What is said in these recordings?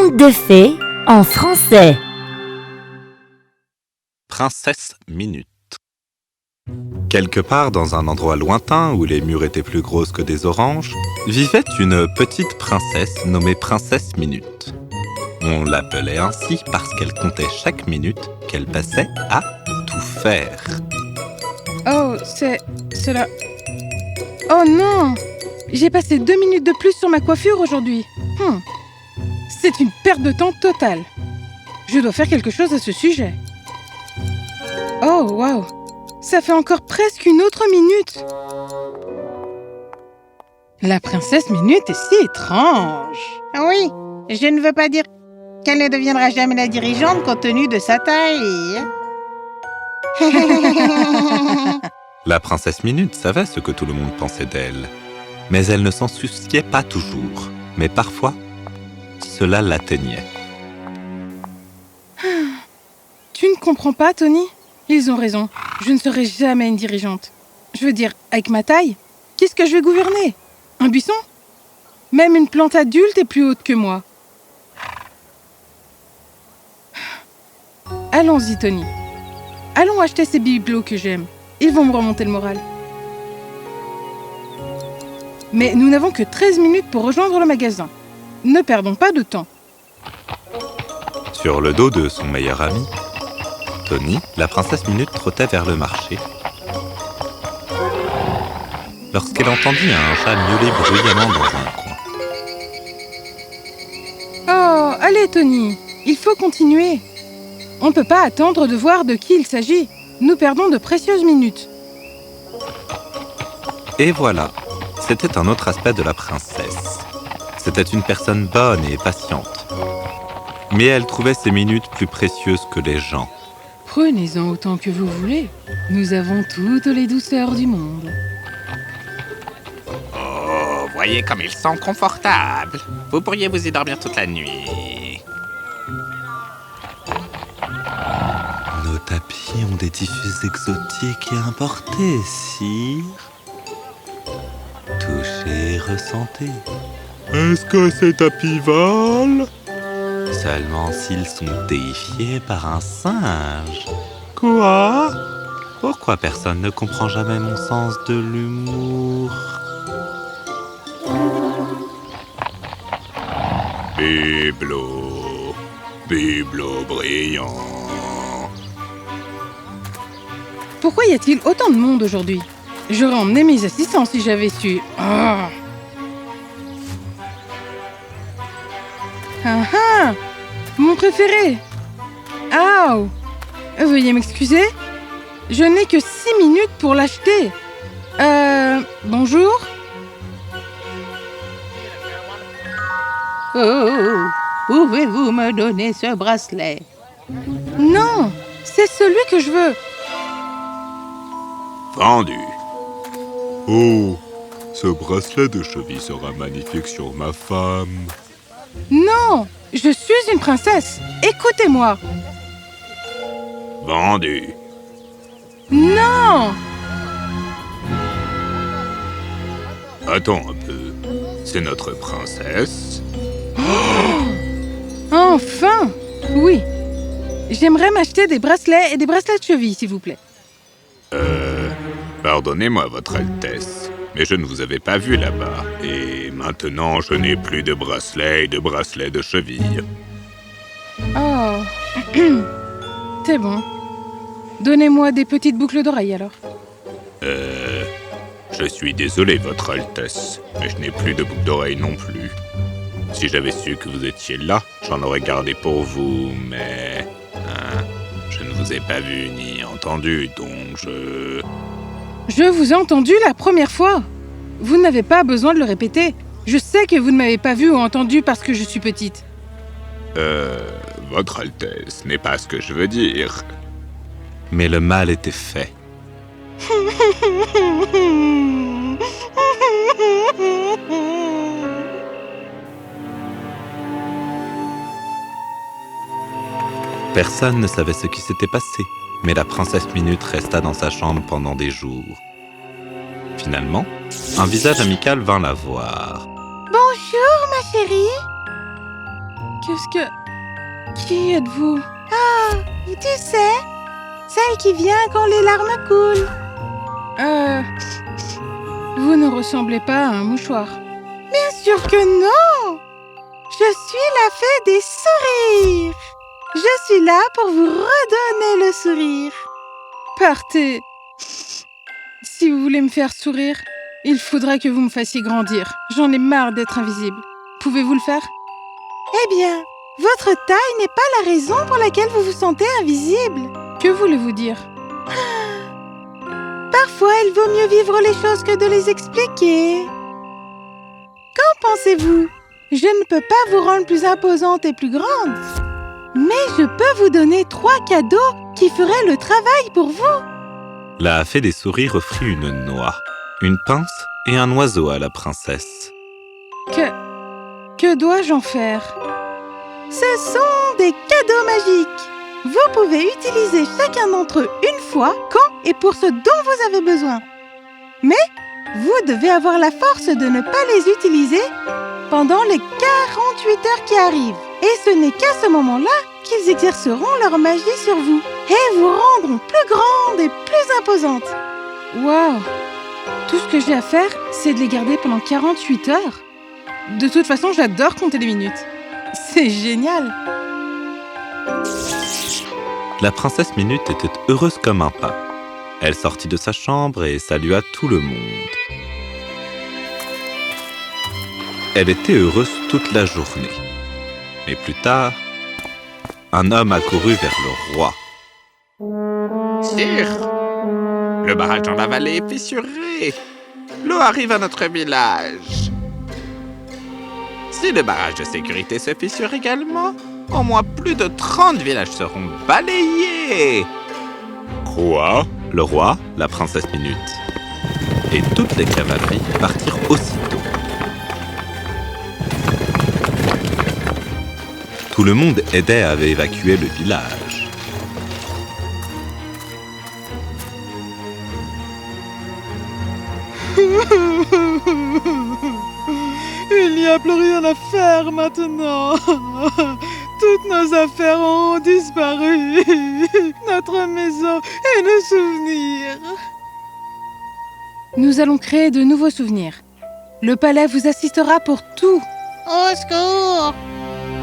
Conte de fées en français. Princesse Minute. Quelque part dans un endroit lointain où les murs étaient plus grosses que des oranges, vivait une petite princesse nommée Princesse Minute. On l'appelait ainsi parce qu'elle comptait chaque minute qu'elle passait à tout faire. Oh, c'est là. Oh non! J'ai passé 2 minutes de plus sur ma coiffure aujourd'hui. C'est une perte de temps totale. Je dois faire quelque chose à ce sujet. Oh, waouh! Ça fait encore presque une autre minute. La princesse Minute est si étrange. Oui, je ne veux pas dire qu'elle ne deviendra jamais la dirigeante compte tenu de sa taille. La princesse Minute savait ce que tout le monde pensait d'elle, mais elle ne s'en souciait pas toujours. Mais parfois, cela l'atteignait. Tu ne comprends pas, Tony? Ils ont raison. Je ne serai jamais une dirigeante. Je veux dire, avec ma taille, qu'est-ce que je vais gouverner? Un buisson? Même une plante adulte est plus haute que moi. Allons-y, Tony. Allons acheter ces bibelots que j'aime. Ils vont me remonter le moral. Mais nous n'avons que 13 minutes pour rejoindre le magasin. Ne perdons pas de temps. Sur le dos de son meilleur ami, Tony, la princesse Minute trottait vers le marché lorsqu'elle entendit un chat miauler bruyamment dans un coin. Oh, allez, Tony. Il faut continuer. On ne peut pas attendre de voir de qui il s'agit. Nous perdons de précieuses minutes. Et voilà, c'était un autre aspect de la princesse. C'était une personne bonne et patiente. Mais elle trouvait ces minutes plus précieuses que les gens. Prenez-en autant que vous voulez. Nous avons toutes les douceurs du monde. Oh, voyez comme ils sont confortables. Vous pourriez vous y dormir toute la nuit. Nos tapis ont des diffuses exotiques et importées, sire. Touchez, ressentez. Est-ce que ces tapis valent? Seulement s'ils sont déifiés par un singe. Quoi? Pourquoi personne ne comprend jamais mon sens de l'humour? Bibelot, bibelot brillant. Pourquoi y a-t-il autant de monde aujourd'hui? J'aurais emmené mes assistants si j'avais su. Ah ah! Mon préféré! Aouh! Veuillez m'excuser. Je n'ai que 6 minutes pour l'acheter. Bonjour? Oh, pouvez-vous me donner ce bracelet? Non! C'est celui que je veux. Vendu. Oh, ce bracelet de cheville sera magnifique sur ma femme. Non! Je suis une princesse. Écoutez-moi. Vendu. Non! Attends un peu. C'est notre princesse. Enfin! Oui. J'aimerais m'acheter des bracelets et des bracelets de cheville, s'il vous plaît. Pardonnez-moi, Votre Altesse, mais je ne vous avais pas vu là-bas. Et maintenant, je n'ai plus de bracelets et de bracelets de cheville. Oh. C'est bon. Donnez-moi des petites boucles d'oreilles, alors. Je suis désolé, Votre Altesse, mais je n'ai plus de boucles d'oreilles non plus. Si j'avais su que vous étiez là, j'en aurais gardé pour vous, mais... je ne vous ai pas vu ni entendu, donc Je vous ai entendu la première fois. Vous n'avez pas besoin de le répéter. Je sais que vous ne m'avez pas vu ou entendu parce que je suis petite. Votre Altesse n'est pas ce que je veux dire. Mais le mal était fait. Personne ne savait ce qui s'était passé, mais la princesse Minute resta dans sa chambre pendant des jours. Finalement, un visage amical vint la voir. Bonjour, ma chérie. Qu'est-ce que... Qui êtes-vous? Tu sais, celle qui vient quand les larmes coulent. Vous ne ressemblez pas à un mouchoir. Bien sûr que non! Je suis la fée des sourires. Je suis là pour vous redonner le sourire. Partez! Si vous voulez me faire sourire, il faudra que vous me fassiez grandir. J'en ai marre d'être invisible. Pouvez-vous le faire? Eh bien, votre taille n'est pas la raison pour laquelle vous vous sentez invisible. Que voulez-vous dire? Parfois, il vaut mieux vivre les choses que de les expliquer. Qu'en pensez-vous? Je ne peux pas vous rendre plus imposante et plus grande, mais je peux vous donner 3 cadeaux qui feraient le travail pour vous. La fée des sourires offrit une noix, une pince et un oiseau à la princesse. Que dois-je en faire? Ce sont des cadeaux magiques. Vous pouvez utiliser chacun d'entre eux une fois, quand et pour ce dont vous avez besoin. Mais vous devez avoir la force de ne pas les utiliser pendant les 48 heures qui arrivent. Et ce n'est qu'à ce moment-là qu'ils exerceront leur magie sur vous et vous rendront plus grande et plus imposante. Waouh! Tout ce que j'ai à faire, c'est de les garder pendant 48 heures. De toute façon, j'adore compter les minutes. C'est génial! La princesse Minute était heureuse comme un pape. Elle sortit de sa chambre et salua tout le monde. Elle était heureuse toute la journée. Mais plus tard, un homme accourut vers le roi. Sire, le barrage dans la vallée est fissuré. L'eau arrive à notre village. Si le barrage de sécurité se fissure également, au moins plus de 30 villages seront balayés. Quoi? Le roi, la princesse Minute et toutes les cavaleries partirent aussitôt. Tout le monde aidait à évacuer le village. Il n'y a plus rien à faire maintenant. Toutes nos affaires ont disparu. Notre maison et nos souvenirs. Nous allons créer de nouveaux souvenirs. Le palais vous assistera pour tout. Au secours!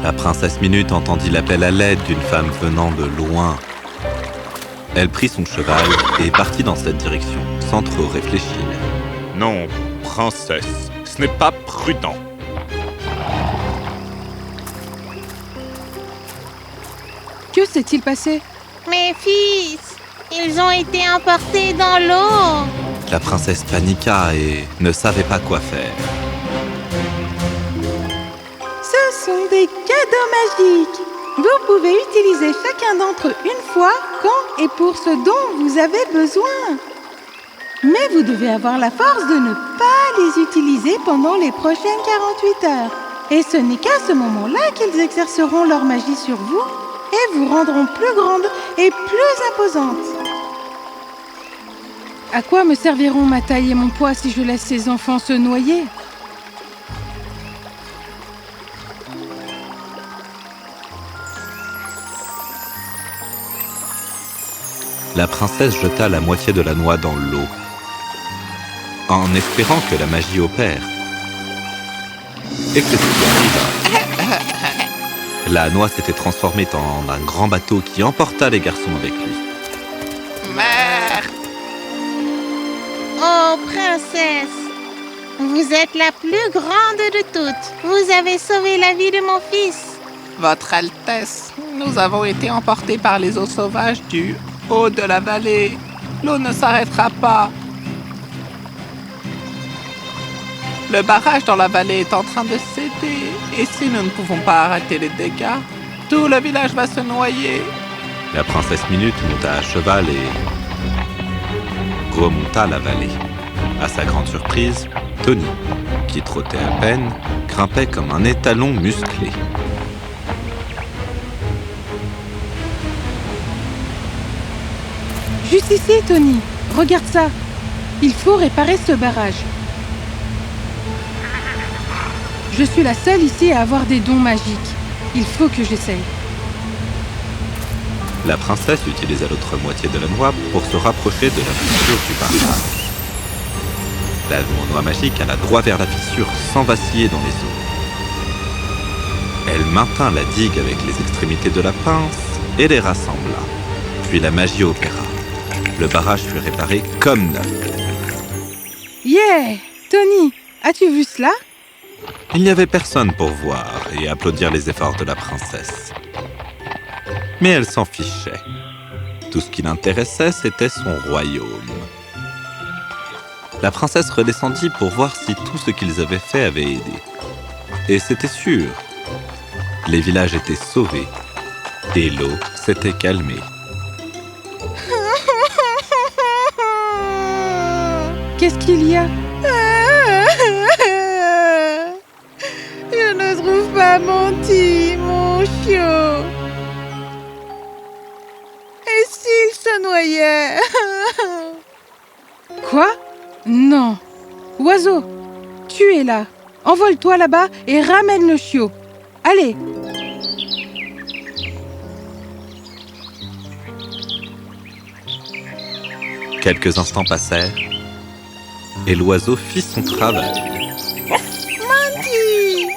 La princesse Minute entendit l'appel à l'aide d'une femme venant de loin. Elle prit son cheval et partit dans cette direction, sans trop réfléchir. Non, princesse, ce n'est pas prudent. Que s'est-il passé? Mes fils, ils ont été emportés dans l'eau. La princesse paniqua et ne savait pas quoi faire. Ce sont des cadeaux magiques. Vous pouvez utiliser chacun d'entre eux une fois, quand et pour ce dont vous avez besoin. Mais vous devez avoir la force de ne pas les utiliser pendant les prochaines 48 heures. Et ce n'est qu'à ce moment-là qu'ils exerceront leur magie sur vous et vous rendront plus grande et plus imposante. À quoi me serviront ma taille et mon poids si je laisse ces enfants se noyer? La princesse jeta la moitié de la noix dans l'eau, en espérant que la magie opère. Et que ce qui arriva. La noix s'était transformée en un grand bateau qui emporta les garçons avec lui. Mère! Oh, princesse, vous êtes la plus grande de toutes. Vous avez sauvé la vie de mon fils. Votre Altesse, nous avons été emportés par les eaux sauvages du haut de la vallée. L'eau ne s'arrêtera pas. Le barrage dans la vallée est en train de céder. Et si nous ne pouvons pas arrêter les dégâts, tout le village va se noyer. La princesse Minute monta à cheval et remonta la vallée. À sa grande surprise, Tony, qui trottait à peine, grimpait comme un étalon musclé. Juste ici, Tony. Regarde ça. Il faut réparer ce barrage. Je suis la seule ici à avoir des dons magiques. Il faut que j'essaye. La princesse utilisa l'autre moitié de la noix pour se rapprocher de la fissure du barrage. La noix magique alla droit vers la fissure sans vaciller dans les eaux. Elle maintint la digue avec les extrémités de la pince et les rassembla. Puis la magie opéra. Le barrage fut réparé comme neuf. Yeah! Tony, as-tu vu cela? Il n'y avait personne pour voir et applaudir les efforts de la princesse. Mais elle s'en fichait. Tout ce qui l'intéressait, c'était son royaume. La princesse redescendit pour voir si tout ce qu'ils avaient fait avait aidé. Et c'était sûr. Les villages étaient sauvés et l'eau s'était calmée. Qu'est-ce qu'il y a? Je ne trouve pas mon chiot. Et s'il se noyait? Quoi? Non. Oiseau, tu es là. Envole-toi là-bas et ramène le chiot. Allez. Quelques instants passèrent et l'oiseau fit son travail. Mandy!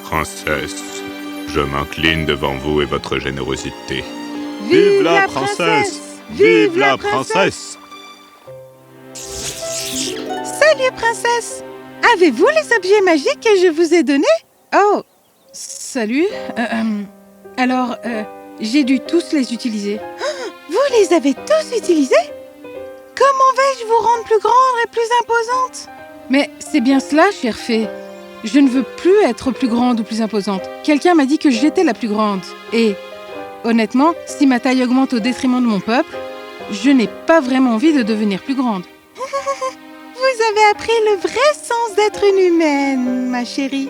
Princesse, je m'incline devant vous et votre générosité. Vive la princesse! Vive la princesse! Salut, princesse! Avez-vous les objets magiques que je vous ai donnés? Oh, salut. Alors, j'ai dû tous les utiliser. Vous les avez tous utilisés? Comment vais-je vous rendre plus grande et plus imposante? Mais c'est bien cela, chère fée. Je ne veux plus être plus grande ou plus imposante. Quelqu'un m'a dit que j'étais la plus grande. Et, honnêtement, si ma taille augmente au détriment de mon peuple, je n'ai pas vraiment envie de devenir plus grande. Vous avez appris le vrai sens d'être une humaine, ma chérie.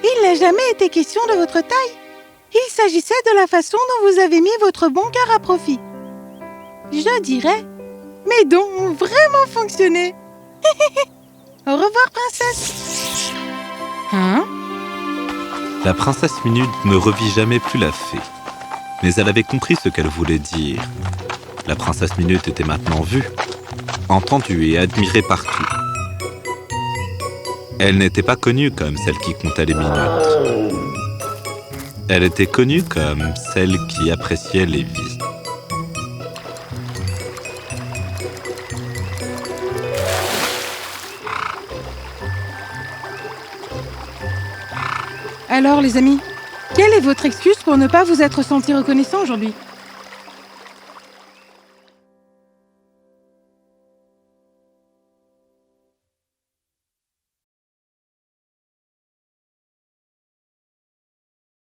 Il n'a jamais été question de votre taille. Il s'agissait de la façon dont vous avez mis votre bon cœur à profit. Je dirais, mes dons ont vraiment fonctionné. Au revoir, princesse. Hein? La princesse Minute ne revit jamais plus la fée. Mais elle avait compris ce qu'elle voulait dire. La princesse Minute était maintenant vue, entendue et admirée partout. Elle n'était pas connue comme celle qui comptait les minutes. Elle était connue comme celle qui appréciait les vies. Alors, les amis, quelle est votre excuse pour ne pas vous être senti reconnaissant aujourd'hui?